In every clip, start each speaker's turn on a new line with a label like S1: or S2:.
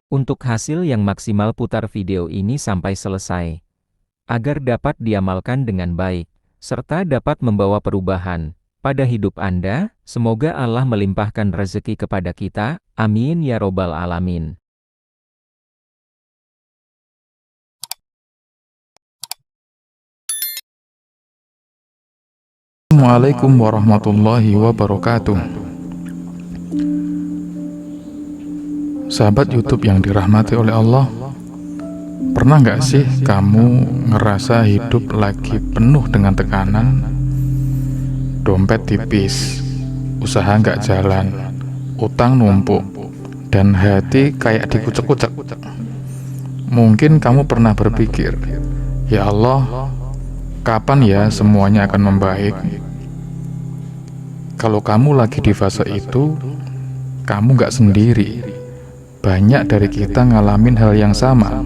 S1: Untuk hasil yang maksimal, putar video ini sampai selesai, agar dapat diamalkan dengan baik, serta dapat membawa perubahan pada hidup Anda. Semoga Allah melimpahkan rezeki kepada kita, amin ya robbal alamin.
S2: Assalamualaikum warahmatullahi wabarakatuh. Sahabat YouTube yang dirahmati oleh Allah, pernah nggak sih kamu ngerasa hidup lagi penuh dengan tekanan? Dompet tipis, usaha nggak jalan, utang numpuk, dan hati kayak dikucek-kucek. Mungkin kamu pernah berpikir, ya Allah, kapan ya semuanya akan membaik? Kalau kamu lagi di fase itu, kamu gak sendiri. Banyak dari kita ngalamin hal yang sama.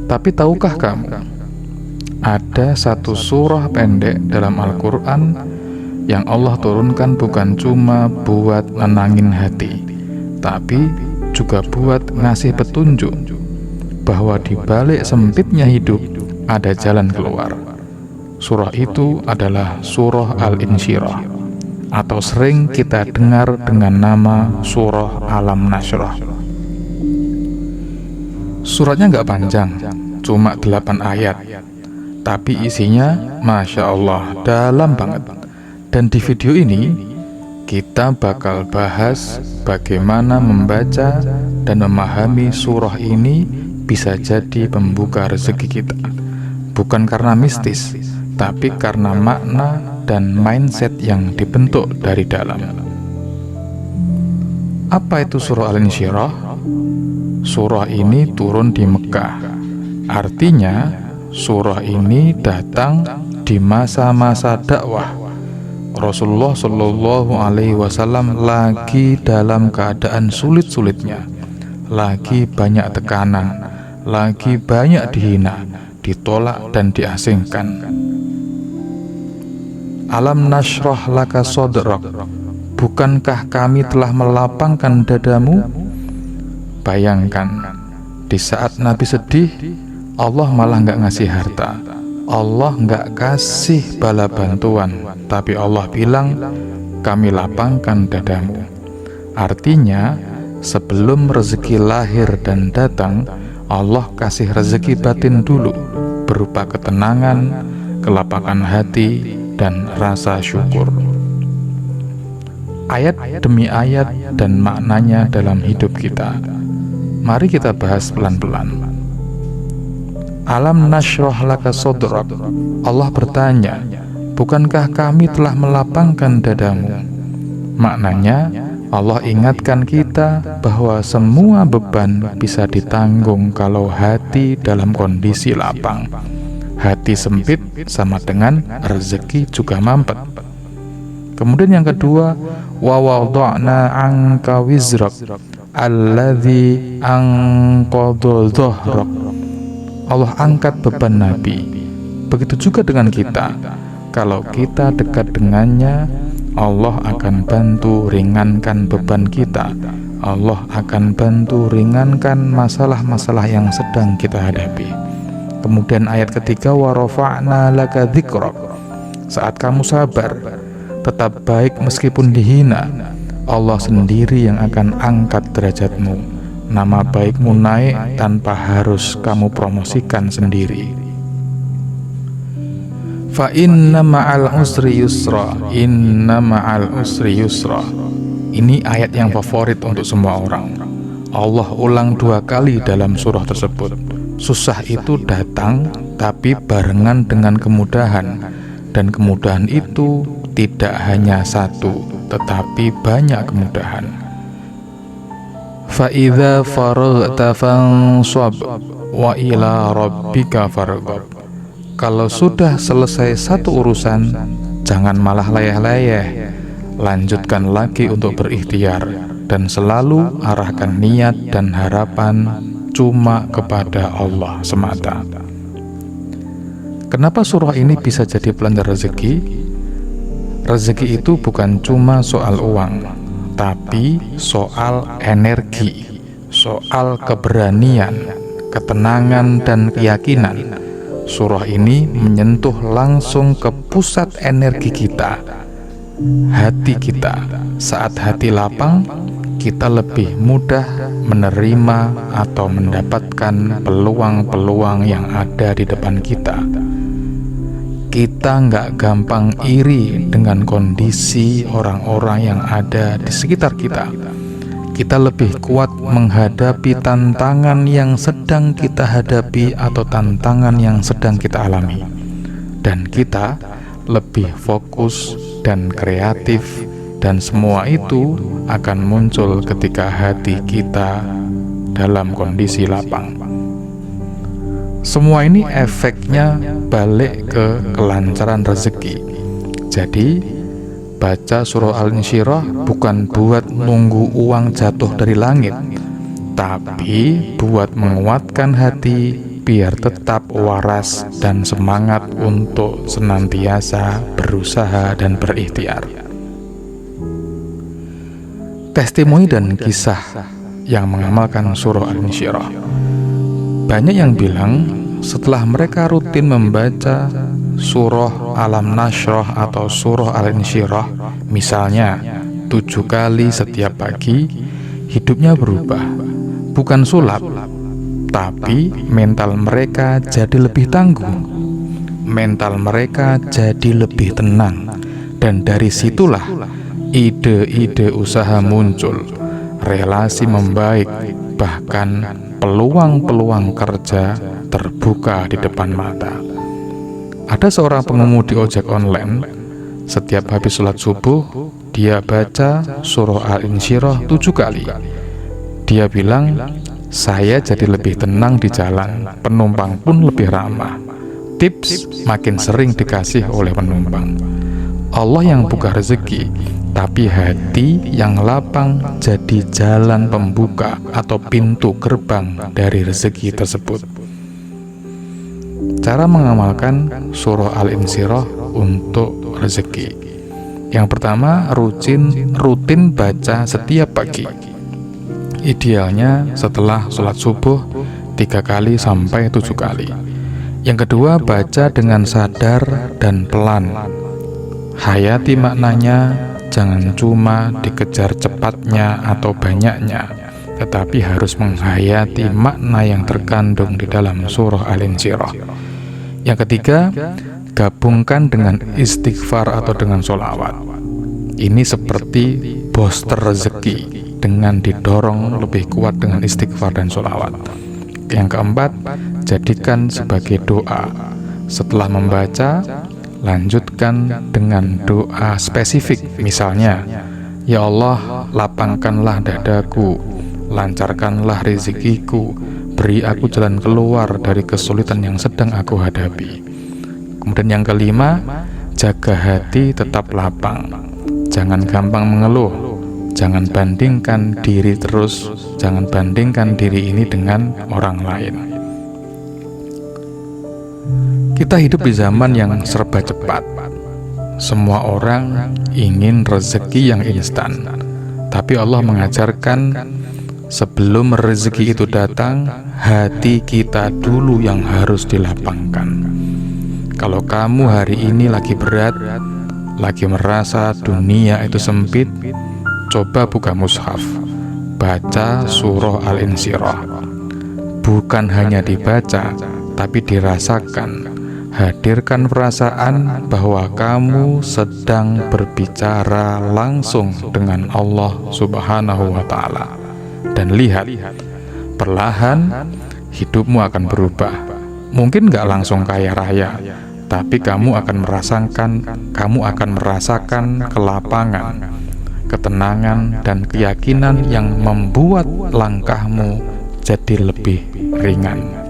S2: Tapi tahukah kamu, ada satu surah pendek dalam Al-Quran yang Allah turunkan bukan cuma buat nenangin hati, tapi juga buat ngasih petunjuk bahwa di balik sempitnya hidup ada jalan keluar. Surah itu adalah surah Al-Insyirah, atau sering kita dengar dengan nama surah Alam Nashrah. Suratnya nggak panjang, cuma 8 ayat, tapi isinya Masya Allah dalam banget. Dan di video ini kita bakal bahas bagaimana membaca dan memahami surah ini bisa jadi pembuka rezeki kita. Bukan karena mistis, tapi karena makna dan mindset yang dibentuk dari dalam. Apa itu surah Al-Insyirah? Surah ini turun di Mekah. Artinya, surah ini datang di masa-masa dakwah. Rasulullah Shallallahu Alaihi Wasallam lagi dalam keadaan sulit-sulitnya, lagi banyak tekanan, lagi banyak dihina, ditolak dan diasingkan. Alam nashrah laka sodrak, bukankah kami telah melapangkan dadamu? Bayangkan, di saat Nabi sedih, Allah malah nggak ngasih harta, Allah nggak kasih bala bantuan, tapi Allah bilang, kami lapangkan dadamu. Artinya, sebelum rezeki lahir dan datang, Allah kasih rezeki batin dulu, berupa ketenangan, kelapangan hati, dan rasa syukur. Ayat demi ayat dan maknanya dalam hidup kita. Mari kita bahas pelan-pelan. Alam nashrah laka sodrak. Allah bertanya, bukankah kami telah melapangkan dadamu? Maknanya, Allah ingatkan kita bahwa semua beban bisa ditanggung kalau hati dalam kondisi lapang. Hati sempit sama dengan rezeki juga mampet. Kemudian yang kedua, wa wada'na 'anka wizrak alladzi anqadha dhahrak. Allah angkat beban Nabi. Begitu juga dengan kita. Kalau kita dekat dengannya, Allah akan bantu ringankan beban kita. Allah akan bantu ringankan masalah-masalah yang sedang kita hadapi. Kemudian ayat ketiga, wa rafa'na laka dzikrak. Saat kamu sabar, tetap baik meskipun dihina, Allah sendiri yang akan angkat derajatmu. Nama baikmu naik tanpa harus kamu promosikan sendiri. Fa inna ma'al usri yusra, inna ma'al usri yusra. Ini ayat yang favorit untuk semua orang. Allah ulang 2 kali dalam surah tersebut. Susah itu datang, tapi barengan dengan kemudahan. Dan kemudahan itu tidak hanya satu, tetapi banyak kemudahan. Fa'idha faraghta fansab wa ila rabbika farghab. Kalau sudah selesai satu urusan, jangan malah layeh-layeh. Lanjutkan lagi untuk berikhtiar, dan selalu arahkan niat dan harapan cuma kepada Allah semata. Kenapa surah ini bisa jadi pelanda rezeki? Rezeki itu bukan cuma soal uang, tapi soal energi, soal keberanian, ketenangan, dan keyakinan. Surah ini menyentuh langsung ke pusat energi kita, hati kita. Saat hati lapang, kita lebih mudah menerima atau mendapatkan peluang-peluang yang ada di depan kita. Kita nggak gampang iri dengan kondisi orang-orang yang ada di sekitar kita. Kita lebih kuat menghadapi tantangan yang sedang kita hadapi atau tantangan yang sedang kita alami. Dan kita lebih fokus dan kreatif, dan semua itu akan muncul ketika hati kita dalam kondisi lapang. Semua ini efeknya balik ke kelancaran rezeki. Jadi baca surah Al-Insyirah bukan buat nunggu uang jatuh dari langit, tapi buat menguatkan hati biar tetap waras dan semangat untuk senantiasa berusaha dan berikhtiar. Testimoni dan kisah yang mengamalkan surah Al-Insyirah. Banyak yang bilang setelah mereka rutin membaca surah Alam Nashrah atau surah Al-Insyirah, misalnya 7 kali setiap pagi, hidupnya berubah. Bukan sulap, tapi mental mereka jadi lebih tangguh, mental mereka jadi lebih tenang. Dan dari situlah ide-ide usaha muncul, relasi membaik, bahkan peluang-peluang kerja terbuka di depan mata. Ada seorang pengemudi ojek online, setiap habis sholat subuh, dia baca surah Al-Insyirah 7 kali. Dia bilang, saya jadi lebih tenang di jalan, penumpang pun lebih ramah. Tips makin sering dikasih oleh penumpang. Allah yang buka rezeki, tapi hati yang lapang jadi jalan pembuka atau pintu gerbang dari rezeki tersebut. Cara mengamalkan surah Al-Insyirah untuk rezeki. Yang pertama, rutin baca setiap pagi. Idealnya setelah sholat subuh 3 kali sampai 7 kali. Yang kedua, baca dengan sadar dan pelan. Hayati maknanya, jangan cuma dikejar cepatnya atau banyaknya, tetapi harus menghayati makna yang terkandung di dalam surah Al-Insyirah. Yang ketiga, gabungkan dengan istighfar atau dengan sholawat. Ini seperti booster rezeki dengan didorong lebih kuat dengan istighfar dan sholawat. Yang keempat, jadikan sebagai doa. Setelah membaca, lanjutkan dengan doa spesifik. Misalnya, ya Allah, lapangkanlah dadaku, lancarkanlah rezekiku, beri aku jalan keluar dari kesulitan yang sedang aku hadapi. Kemudian yang kelima, jaga hati tetap lapang. Jangan gampang mengeluh. Jangan bandingkan diri terus. Jangan bandingkan diri ini dengan orang lain. Kita hidup di zaman yang serba cepat. Semua orang ingin rezeki yang instan. Tapi Allah mengajarkan, sebelum rezeki itu datang, hati kita dulu yang harus dilapangkan. Kalau kamu hari ini lagi berat, lagi merasa dunia itu sempit, coba buka mushaf, baca surah Al-Insyirah. Bukan hanya dibaca, tapi dirasakan. Hadirkan perasaan bahwa kamu sedang berbicara langsung dengan Allah Subhanahu wa Ta'ala. Dan lihat, perlahan hidupmu akan berubah. Mungkin gak langsung kaya raya, tapi kamu akan merasakan kelapangan, ketenangan, dan keyakinan yang membuat langkahmu jadi lebih ringan.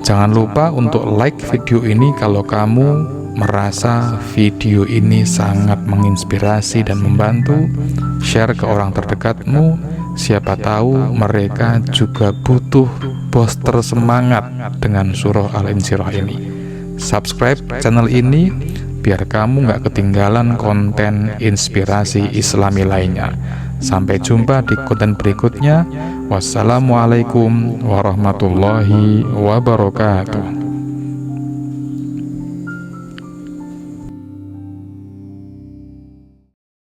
S2: Jangan lupa untuk like video ini kalau kamu merasa video ini sangat menginspirasi dan membantu. Share ke orang terdekatmu, siapa tahu mereka juga butuh booster semangat dengan surah Al-Insyirah ini. Subscribe channel ini biar kamu gak ketinggalan konten inspirasi Islami lainnya. Sampai jumpa di konten berikutnya. Wassalamualaikum warahmatullahi wabarakatuh.